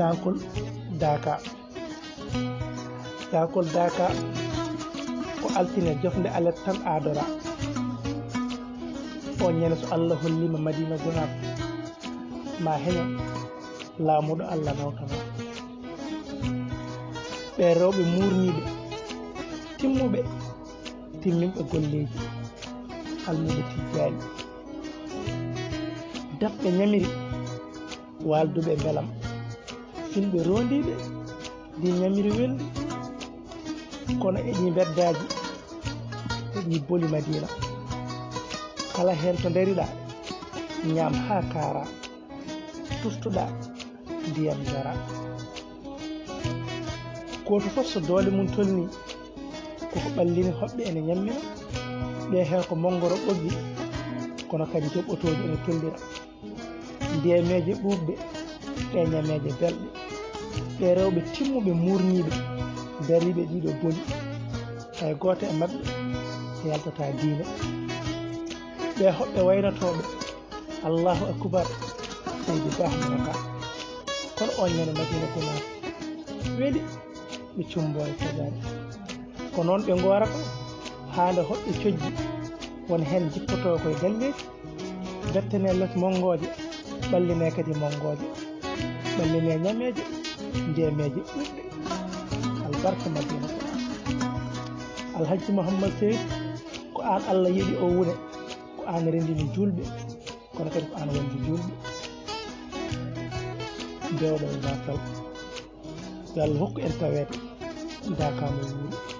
tankol daka tankol daka ko altine jofde alet tan adora o ñene so Allah hollima Madina gonako ma heño laamuɗo Allah nokama ɓe rewɓe murniɓe timmuɓe timminɓe golleji almuɓe tijjani dabɓe ñamiri walduɓe belam finɓe rondiɓe ndi ñamiri weldi kono eƴi beddaji eƴi boli Madina kala hen to dariɗa ñam ha kara tustuɗa ndiyam jara goto fof so doole mum tolni koko ɓallini hoɓɓe ene ñammina ɓe hen ko mongoro ɓoggi kono kadi joɓɓotoji ene tollira ndiyameje ɓuɓɓe ɓe ñameje belɗe ɓe rewɓe timmuɓe murniɓe dariɓe ɗiɗo boli hay goto e mabɓe yaltata diine ɓe hoɓɓe waynatoɓe Allahu akbar seydi bahmaka kono on ñande Madina gonako weeli ɓe cumboye kajani ko noon ɓe gorata hande hoɓɓe cojji won hen jippoto koye galleji bettane less mongoje ɓalline kadi mongoje ɓalline ñameje ndemeje ɓuɗɗe albarka Madina Alhaji Mouhammad Seydou ko an Allah yiɗi o wune ko an rendini julɓe kono kadi ko an wondi julɓe bewɗo e gasal yo Allah hokku en tawede dakamo wuuri